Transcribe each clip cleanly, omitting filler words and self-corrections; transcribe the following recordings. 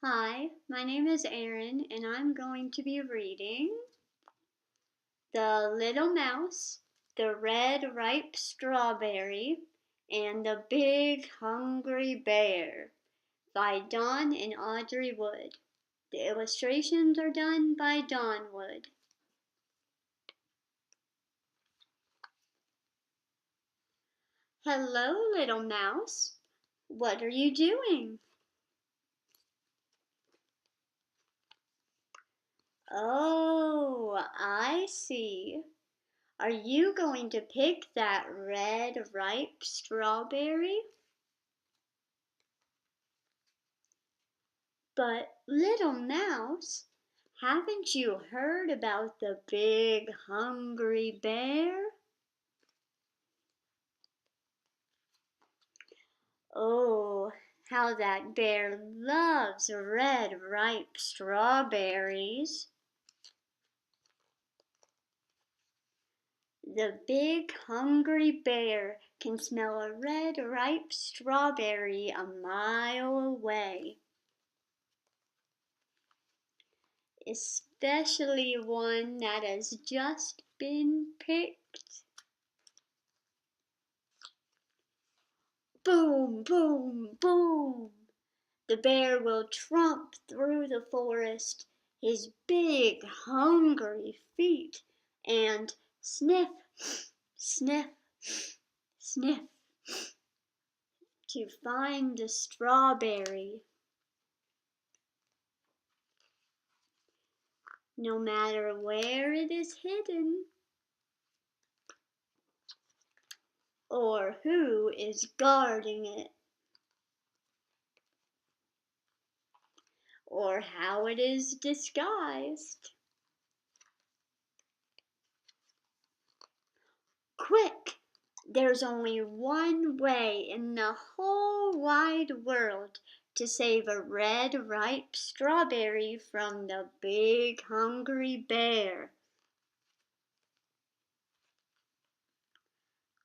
Hi, my name is Erin, and I'm going to be reading The Little Mouse, the Red Ripe Strawberry, and the Big Hungry Bear by Dawn and Audrey Wood. The illustrations are done by Dawn Wood. Hello, little mouse. What are you doing? Oh, I see. Are you going to pick that red ripe strawberry? But, little mouse, haven't you heard about the big hungry bear? Oh, how that bear loves red ripe strawberries. The big hungry bear can smell a red ripe strawberry a mile away, especially one that has just been picked. Boom, boom, boom! The bear will tromp through the forest, his big hungry feet, and sniff, sniff, sniff to find the strawberry. No matter where it is hidden or who is guarding it, or how it is disguised. Quick! There's only one way in the whole wide world to save a red ripe strawberry from the big hungry bear.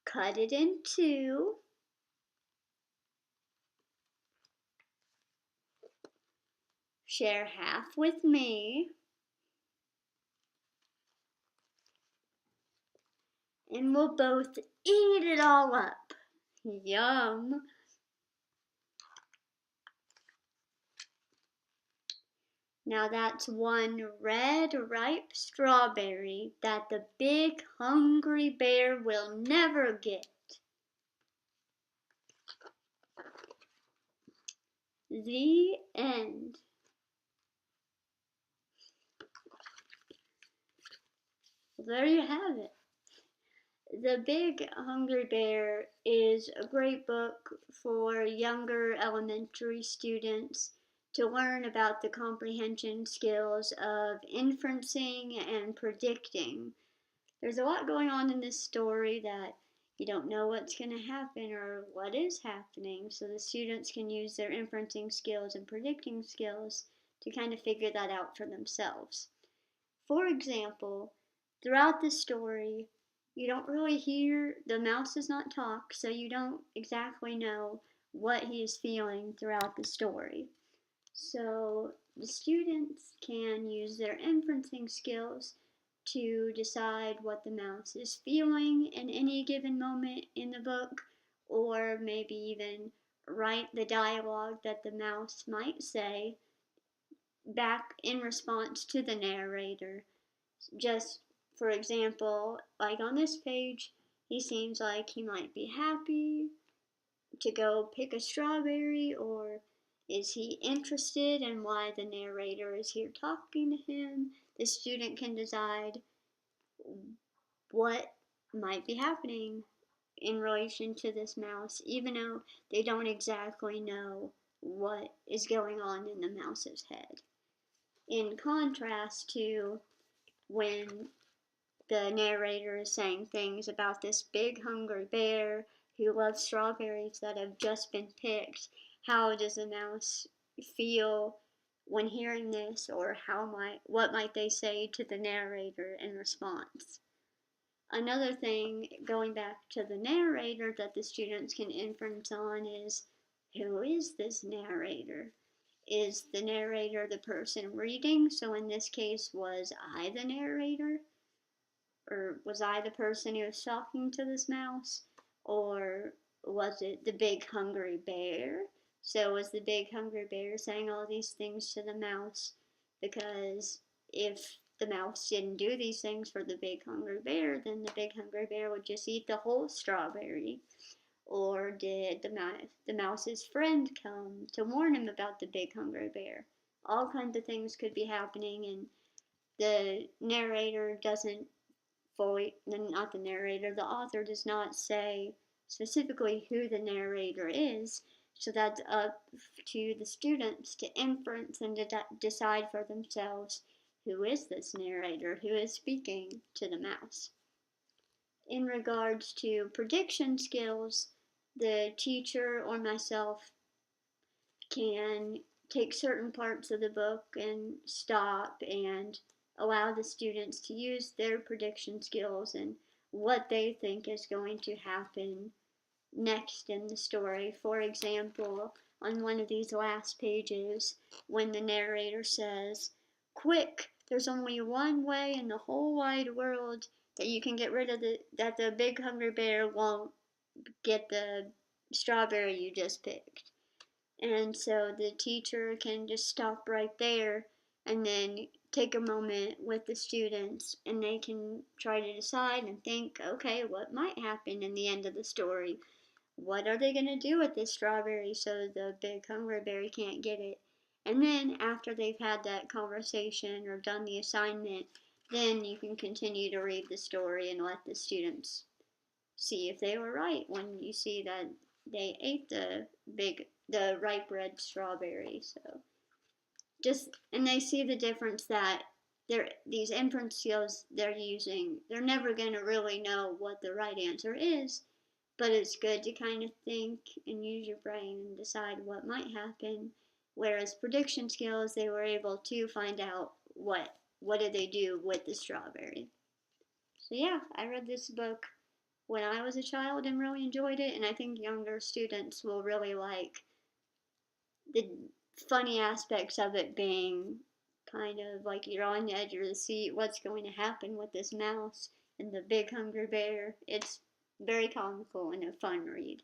Cut it in two. Share half with me. And we'll both eat it all up. Yum! Now that's one red ripe strawberry that the big hungry bear will never get. The end. There you have it. The Big Hungry Bear is a great book for younger elementary students to learn about the comprehension skills of inferencing and predicting. There's a lot going on in this story that you don't know what's going to happen or what is happening, so the students can use their inferencing skills and predicting skills to kind of figure that out for themselves. For example, throughout the story, you don't really hear, the mouse does not talk, so you don't exactly know what he is feeling throughout the story. So the students can use their inferencing skills to decide what the mouse is feeling in any given moment in the book, or maybe even write the dialogue that the mouse might say back in response to the narrator. Just for example, like on this page, he seems like he might be happy to go pick a strawberry, or is he interested in why the narrator is here talking to him? The student can decide what might be happening in relation to this mouse, even though they don't exactly know what is going on in the mouse's head. In contrast to when the narrator is saying things about this big hungry bear who loves strawberries that have just been picked. How does the mouse feel when hearing this, or what might they say to the narrator in response? Another thing, going back to the narrator, that the students can inference on is, who is this narrator? is the narrator the person reading? So in this case, was I the narrator? Or was I the person who was talking to this mouse? Or was it the big hungry bear? So was the big hungry bear saying all these things to the mouse? Because if the mouse didn't do these things for the big hungry bear, then the big hungry bear would just eat the whole strawberry. Or did the mouse's friend come to warn him about the big hungry bear? All kinds of things could be happening, and the narrator doesn't fully, not the narrator, the author does not say specifically who the narrator is, so that's up to the students to inference and to decide for themselves who is this narrator, who is speaking to the mouse. In regards to prediction skills, the teacher or myself can take certain parts of the book and stop and allow the students to use their prediction skills and what they think is going to happen next in the story. For example, on one of these last pages, when the narrator says, "Quick, there's only one way in the whole wide world that you can get rid of that the big hungry bear won't get the strawberry you just picked." And so the teacher can just stop right there and then take a moment with the students and they can try to decide and think, okay, what might happen in the end of the story? What are they going to do with this strawberry so the big hungry berry can't get it? And then after they've had that conversation or done the assignment, then you can continue to read the story and let the students see if they were right when you see that they ate the ripe red strawberry. So just, and they see the difference that these inference skills they're using, they're never going to really know what the right answer is, but it's good to kind of think and use your brain and decide what might happen. Whereas prediction skills, they were able to find out what did they do with the strawberry. So yeah, I read this book when I was a child and really enjoyed it, and I think younger students will really like the funny aspects of it being kind of like you're on the edge of the seat, what's going to happen with this mouse and the big hungry bear. It's very comical and a fun read.